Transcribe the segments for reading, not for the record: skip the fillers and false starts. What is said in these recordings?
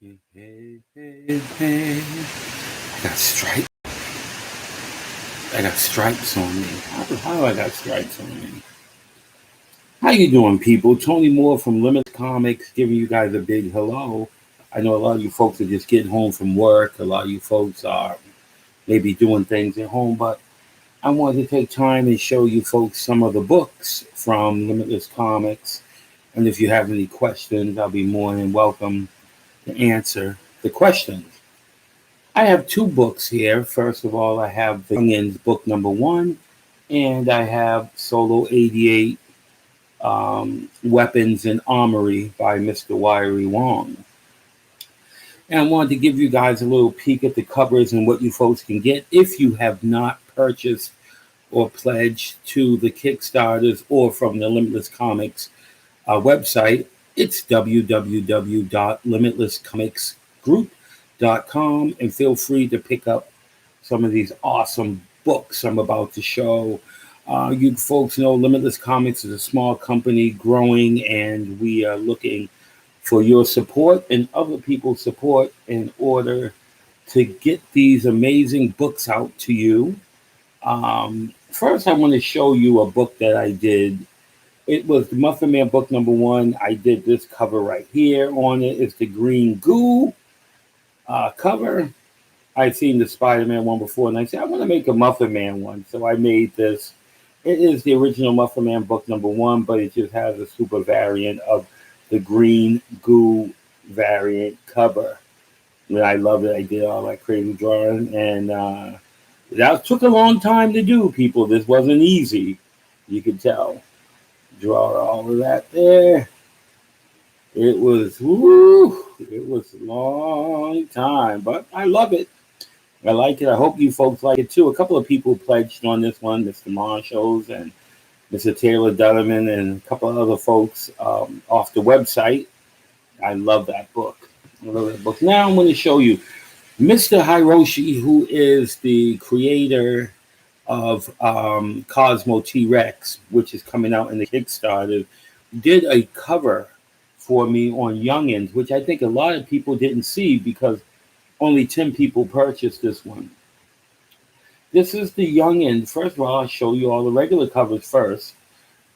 Hey, hey, hey, hey. I got stripes. I got stripes on me. How do I got stripes on me? How you doing, people? Tony Moore from Limitless Comics giving you guys a big hello. I know a lot of you folks are just getting home from work. A lot of you folks are maybe doing things at home, but I wanted to take time and show you folks some of the books from Limitless Comics. And if you have any questions, I'll be more than welcome to answer the questions. I have two books here. First of all, I have the Youngins book number one, and I have SOLO88 Weapons and Armory by Mr. Wiry Wong. And I wanted to give you guys a little peek at the covers and what you folks can get if you have not purchased or pledged to the Kickstarters or from the Limitless Comics website. It's www.limitlesscomicsgroup.com, and feel free to pick up some of these awesome books I'm about to show. You folks know Limitless Comics is a small company growing, and we are looking for your support and other people's support in order to get these amazing books out to you. First, I want to show you a book that I did. It was the Muffin Man book number one. I did this cover right here on it. It's the green goo cover. I'd seen the Spider-Man one before, and I said, I want to make a Muffin Man one. So I made this. It is the original Muffin Man book number one, but it just has a super variant of the green goo variant cover. And I love it. I did all that crazy drawing, and that took a long time to do, people. This wasn't easy. You could tell. Draw all of that there. It was a long time, but I love it. I like it. I hope you folks like it too. A couple of people pledged on this one, Mr. Marshalls and Mr. Taylor Dutterman, and a couple of other folks off the website. I love that book. I love that book. Now I'm going to show you Mr. Hiroshi, who is the creator of Cosmo T-Rex, which is coming out in the Kickstarter, did a cover for me on Youngins, which I think a lot of people didn't see because only 10 people purchased this one. This is the Youngins. First of all, I'll show you all the regular covers first.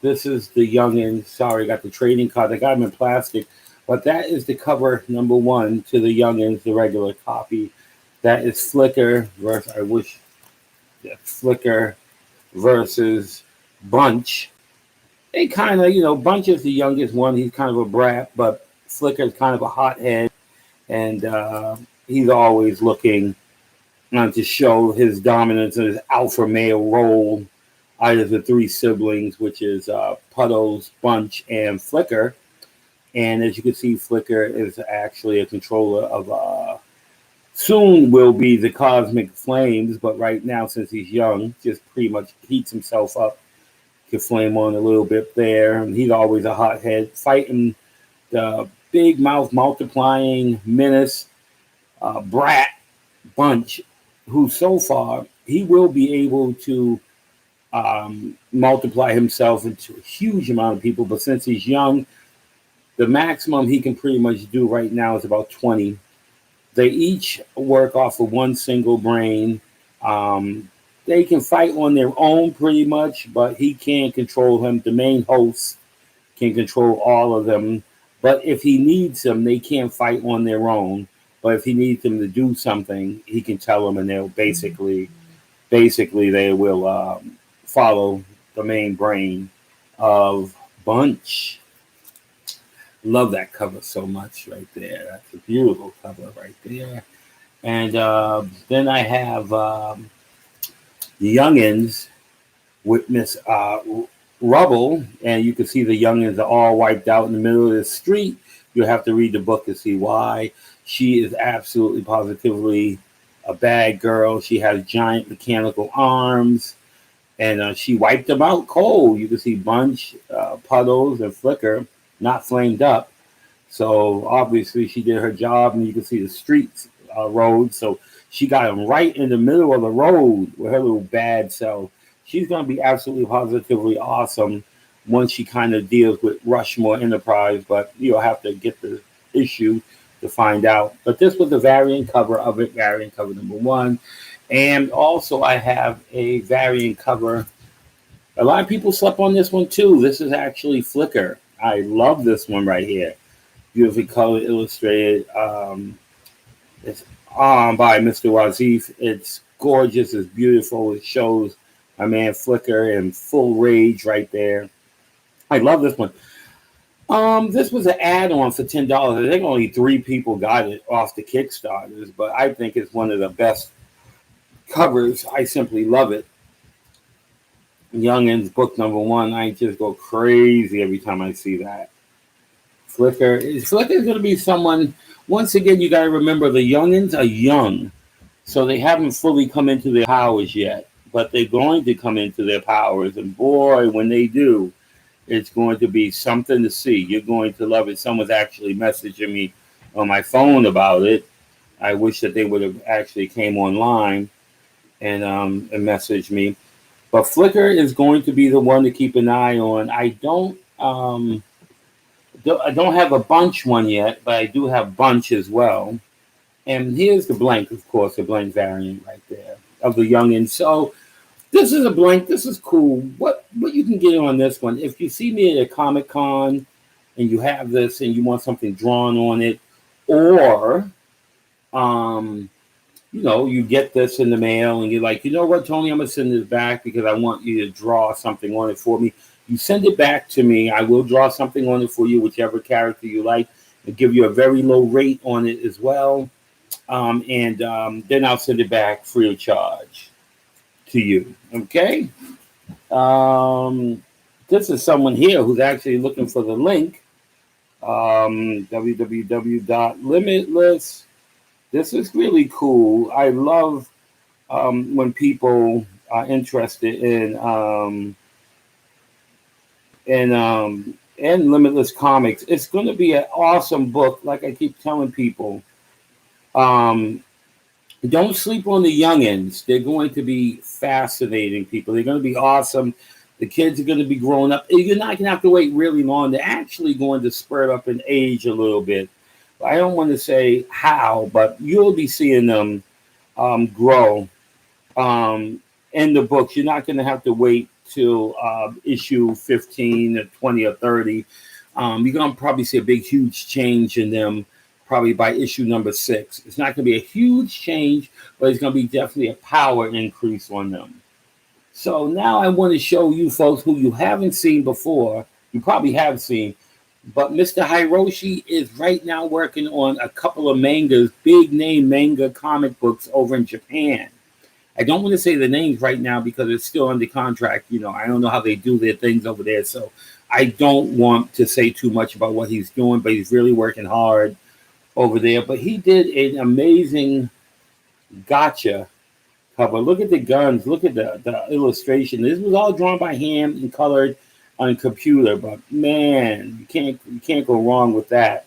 This is the Youngins. Sorry, I got the trading card. I got them in plastic. But that is the cover number one to the Youngins, the regular copy. That is Flicker versus, Flicker versus Bunch. They kind of, Bunch is the youngest one. He's kind of a brat, but Flicker is kind of a hothead. And he's always looking to show his dominance and his alpha male role out of the three siblings, which is Puddles, Bunch, and Flicker. And as you can see, Flicker is actually a controller of soon will be the cosmic flames, but right now, since he's young, just pretty much heats himself up. Can flame on a little bit there. And he's always a hothead, fighting the big mouth multiplying menace brat Bunch, who so far he will be able to multiply himself into a huge amount of people, but since he's young, the maximum he can pretty much do right now is about 20. They each work off of one single brain. They can fight on their own pretty much, but he can't control him. The main host can control all of them. But if he needs them, they can't fight on their own. But if he needs them to do something, he can tell them, and they'll basically they will follow the main brain of Bunch. Love that cover so much right there. That's a beautiful cover right there. And then I have the Youngins with Miss Rubble, and you can see the Youngins are all wiped out in the middle of the street. You'll have to read the book to see why. She is absolutely positively a bad girl. She has giant mechanical arms, and she wiped them out cold. You can see Bunch, Puddles, and Flicker not flamed up. So obviously she did her job, and you can see the streets road. So she got him right in the middle of the road with her little bad self. She's going to be absolutely positively awesome once she kind of deals with Rushmore Enterprise, but you'll have to get the issue to find out. But this was a variant cover of it, variant cover number one. And also I have a variant cover. A lot of people slept on this one too. This is actually Flicker. I love this one right here. Beautifully colored, illustrated. It's by Mr. Wazif. It's gorgeous. It's beautiful. It shows my man Flicker in full rage right there. I love this one. This was an add-on for $10. I think only 3 people got it off the Kickstarters, but I think it's one of the best covers. I simply love it. Youngins book number 1. I just go crazy every time I see that. Flicker is going to be someone. Once again, you got to remember the Youngins are young, so they haven't fully come into their powers yet, but they're going to come into their powers, and boy, when they do, it's going to be something to see. You're going to love it. Someone's actually messaging me on my phone about it. I wish that they would have actually came online and messaged me. But Flicker is going to be the one to keep an eye on. I don't have a bunch one yet, but I do have bunch as well. And here's the blank, of course, the blank variant right there of the Youngins. So this is a blank. This is cool. What you can get on this one, if you see me at a Comic-Con and you have this and you want something drawn on it, or you get this in the mail and you're like, you know what, Tony, I'm going to send this back because I want you to draw something on it for me. You send it back to me. I will draw something on it for you, whichever character you like, and give you a very low rate on it as well. Then I'll send it back free of charge to you. Okay? This is someone here who's actually looking for the link. www.limitless. This is really cool. I love when people are interested in Limitless Comics. It's going to be an awesome book. Like I keep telling people, don't sleep on the Youngins. They're going to be fascinating people. They're going to be awesome. The kids are going to be growing up. You're not going to have to wait really long. They're actually going to spurt up in age a little bit. I don't want to say how, but you'll be seeing them grow in the books. You're not going to have to wait till issue 15 or 20 or 30. You're going to probably see a big, huge change in them probably by issue number 6. It's not going to be a huge change, but it's going to be definitely a power increase on them. So now I want to show you folks who you haven't seen before. You probably have seen, but Mr. Hiroshi is right now working on a couple of mangas, big name manga comic books over in Japan. I don't want to say the names right now because it's still under contract. I don't know how they do their things over there. So I don't want to say too much about what he's doing, but he's really working hard over there. But he did an amazing gotcha cover. Look at the guns. Look at the illustration. This was all drawn by hand and colored on a computer. But man, you can't go wrong with that.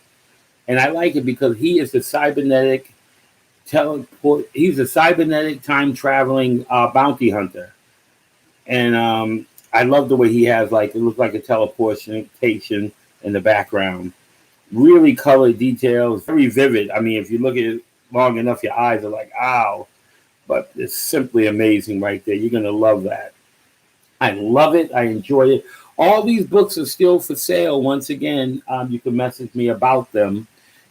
And I like it because he is the cybernetic he's a cybernetic time traveling bounty hunter, and I love the way he has it looks like a teleportation in the background. Really colored details, very vivid. I mean, if you look at it long enough, your eyes are like, ow. But it's simply amazing right there. You're gonna love that. I love it. I enjoy it. All these books are still for sale. Once again, you can message me about them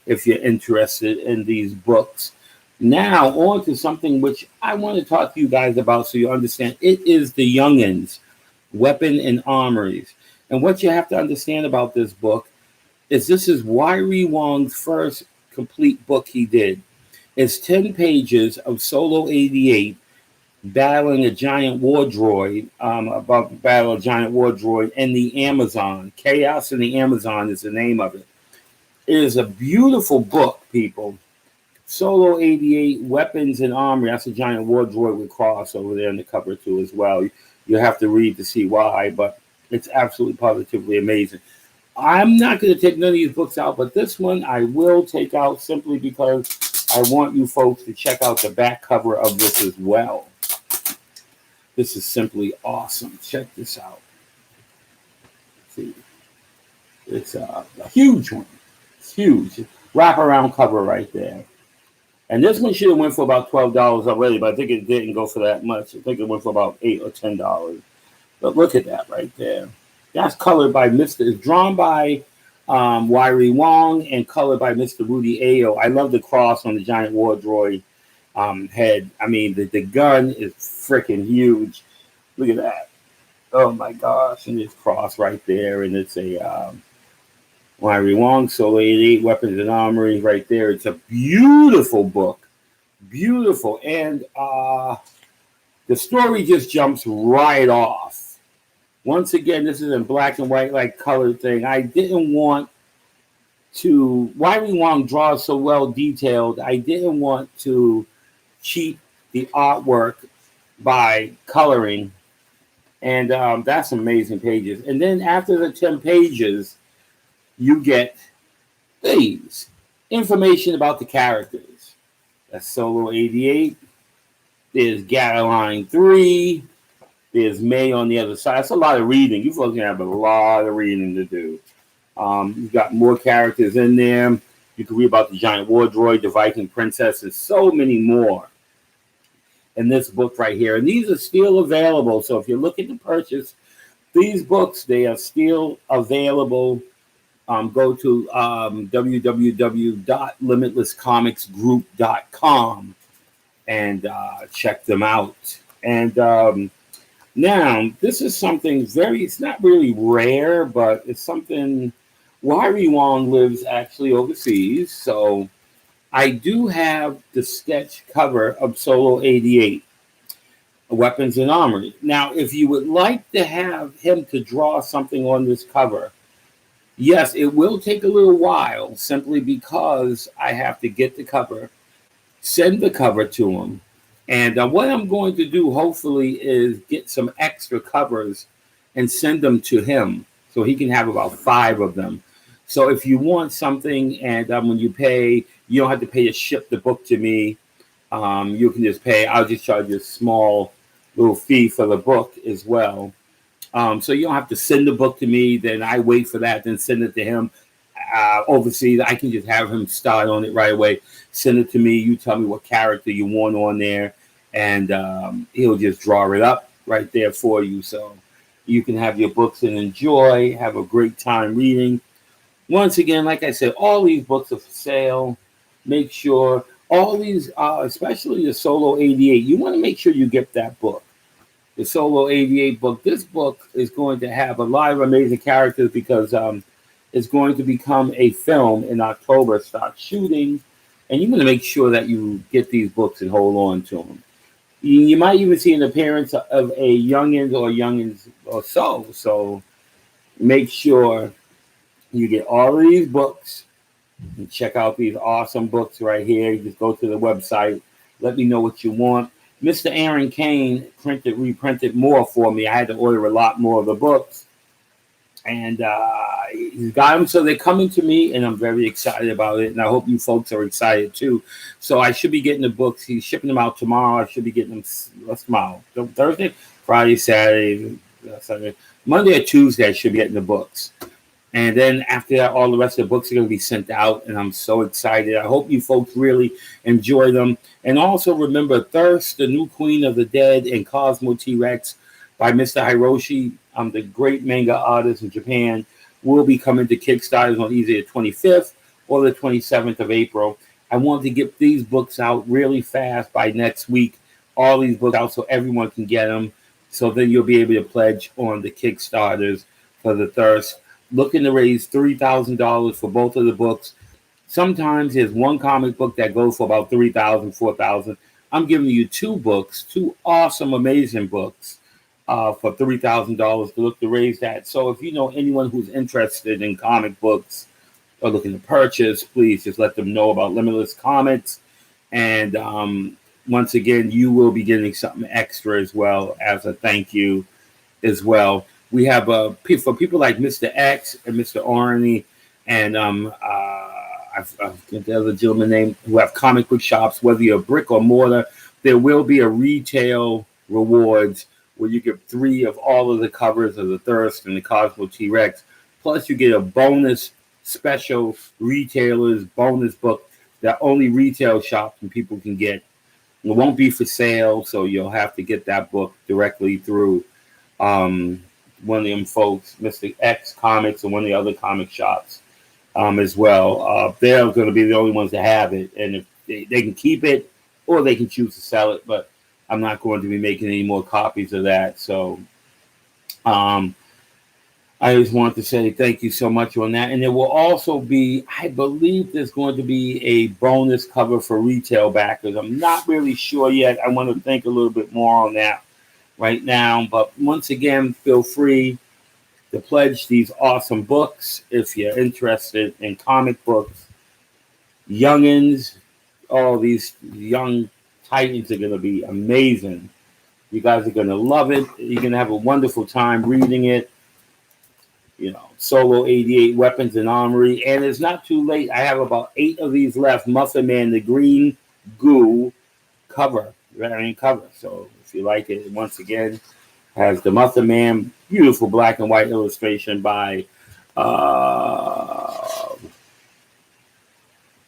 if you're interested in these books. Now, on to something which I want to talk to you guys about so you understand. It is the Youngins, Weapon and Armories. And what you have to understand about this book is this is Wai Wong's first complete book he did. It's 10 pages of SOLO88 battling a giant war droid, about the battle of a giant war droid in the Amazon. Chaos in the Amazon is the name of it. It is a beautiful book, people. SOLO88, Weapons and Armory. That's a giant war droid with cross over there in the cover too as well. You have to read to see why, but it's absolutely positively amazing. I'm not going to take none of these books out, but this one I will take out simply because I want you folks to check out the back cover of this as well. This is simply awesome. Check this out. See, it's a huge one. It's huge. wraparound cover right there. And this one should have went for about $12 already, but I think it didn't go for that much. I think it went for about $8 or $10. But look at that right there. That's colored by Mr. It's drawn by Wiry Wong and colored by Mr. Rudy Ayo. I love the cross on the giant war droid head. I mean, the gun is freaking huge. Look at that. Oh my gosh. And this cross right there. And it's a Wiry Wong, SOLO88, Weapons and Armory right there. It's a beautiful book. Beautiful. And the story just jumps right off. Once again, this is in black and white, like colored thing. I didn't want to, Wiry Wong draws so well detailed, I didn't want to cheat the artwork by coloring. And that's amazing pages. And then after the 10 pages, you get these information about the characters. That's SOLO88. There's Gatline 3. There's May on the other side. That's a lot of reading. You folks have a lot of reading to do. You've got more characters in there. You can read about the giant war droid, the Viking princess, and so many more in this book right here. And these are still available. So if you're looking to purchase these books, they are still available. Go to www.limitlesscomicsgroup.com and check them out. And now, this is something it's not really rare, but it's something, Wiry Wong lives actually overseas. So I do have the sketch cover of SOLO88, Weapons and Armory. Now, if you would like to have him to draw something on this cover, yes, it will take a little while simply because I have to get the cover, send the cover to him. And what I'm going to do, hopefully, is get some extra covers and send them to him so he can have about 5 of them. So if you want something and when you pay, you don't have to pay to ship the book to me. You can just pay. I'll just charge you a small little fee for the book as well. So you don't have to send the book to me. Then I wait for that, then send it to him overseas. I can just have him start on it right away. Send it to me. You tell me what character you want on there, and he'll just draw it up right there for you. So you can have your books and enjoy, have a great time reading. Once again, like I said, all these books are for sale. Make sure all these, especially the SOLO88, you want to make sure you get that book. The SOLO88 book. This book is going to have a lot of amazing characters because it's going to become a film in October, start shooting. And you want to make sure that you get these books and hold on to them. You might even see an appearance of a Youngins or so. So make sure you get all of these books and check out these awesome books right here. You just go to the website. Let me know what you want. Mr. Aaron Kane reprinted more for me. I had to order a lot more of the books. And he's got them, so they're coming to me, and I'm very excited about it. And I hope you folks are excited too. So I should be getting the books. He's shipping them out tomorrow. I should be getting them. What's tomorrow? Thursday, Friday, Saturday, Sunday, Monday or Tuesday. I should be getting the books. And then after that, all the rest of the books are going to be sent out, and I'm so excited. I hope you folks really enjoy them. And also remember, Thirst, the New Queen of the Dead, and Cosmo T-Rex by Mr. Hiroshi, the great manga artist in Japan, will be coming to Kickstarter on either the 25th or the 27th of April. I want to get these books out really fast by next week. All these books out so everyone can get them. So then you'll be able to pledge on the Kickstarters for the Thirst. Looking to raise $3,000 for both of the books. Sometimes there's one comic book that goes for about $3,000, $4,000. I'm giving you 2 books, 2 awesome, amazing books for $3,000 to look to raise that. So if you know anyone who's interested in comic books or looking to purchase, please just let them know about Limitless Comics. And once again, you will be getting something extra as well as a thank you as well. We have for people like Mr. X and Mr. Orny and I forget the other gentleman name, who have comic book shops, whether you're brick or mortar, there will be a retail rewards where you get 3 of all of the covers of the Thirst and the Cosmo T-Rex. Plus you get a bonus special retailers bonus book that only retail shops and people can get. It won't be for sale, so you'll have to get that book directly through one of them folks, Mr. X Comics, or one of the other comic shops as well. They're going to be the only ones that have it, and if they can keep it, or they can choose to sell it, but I'm not going to be making any more copies of that. So I just want to say thank you so much on that. And there will also be, I believe there's going to be a bonus cover for retail backers. I'm not really sure yet. I want to think a little bit more on that right now. But once again, feel free to pledge these awesome books if you're interested in comic books. Youngins, all these young titans are going to be amazing. You guys are going to love it. You're going to have a wonderful time reading it. You know, SOLO88 Weapons and Armory. And it's not too late. I have about 8 of these left. Muffin Man, the green goo cover. Variant cover. So if you like it, once again, has the Muffin Man, beautiful black and white illustration by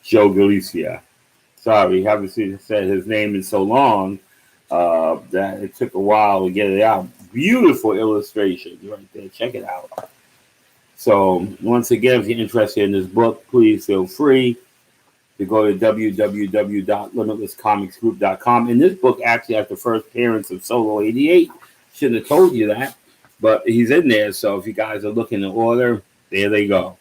Joe Galicia. Sorry, haven't said his name in so long that it took a while to get it out. Beautiful illustration right there. Check it out. So once again, if you're interested in this book, please feel free to go to www.limitlesscomicsgroup.com. And this book actually has the first appearance of SOLO88. Shouldn't have told you that, but he's in there. So if you guys are looking to order, there they go.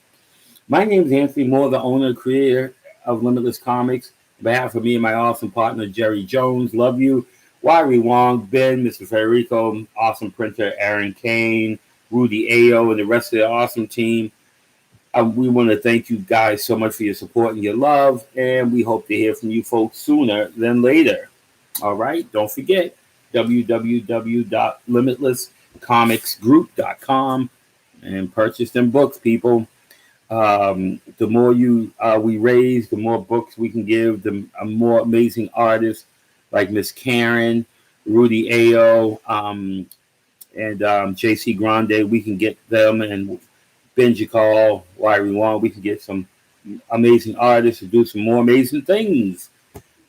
My name is Anthony Moore, the owner and creator of Limitless Comics. On behalf of me and my awesome partner, Jerry Jones, love you. Wari Wong, Ben, Mr. Federico, awesome printer, Aaron Kane, Rudy Ayo, and the rest of the awesome team. We want to thank you guys so much for your support and your love, and we hope to hear from you folks sooner than later. All right? Don't forget, www.limitlesscomicsgroup.com, and purchase them books, people. The more we raise, the more books we can give, the more amazing artists like Miss Karen, Rudy Ayo, and JC Grande, we can get them, and Benji Call, Wari Wong, we can get some amazing artists to do some more amazing things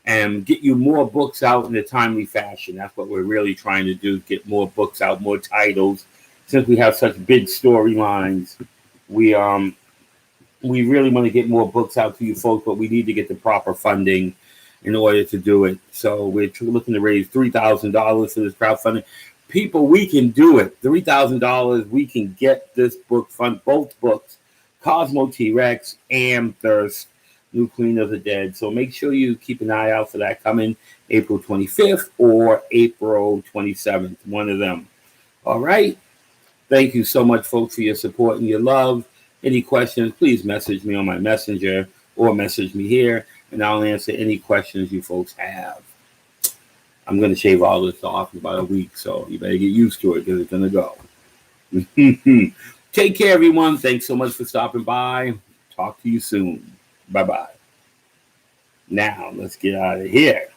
and get you more books out in a timely fashion. That's what we're really trying to do, get more books out, more titles. Since we have such big storylines, we really want to get more books out to you folks, but we need to get the proper funding in order to do it. So we're looking to raise $3,000 for this crowdfunding. People, we can do it. $3,000, we can get this book fund, both books, Cosmo T-Rex and Thirst, New Queen of the Dead. So make sure you keep an eye out for that coming April 25th or April 27th, one of them. All right? Thank you so much, folks, for your support and your love. Any questions, please message me on my messenger or message me here, and I'll answer any questions you folks have. I'm going to shave all this off in about a week, so you better get used to it because it's going to go. Take care, everyone. Thanks so much for stopping by. Talk to you soon. Bye-bye. Now, let's get out of here.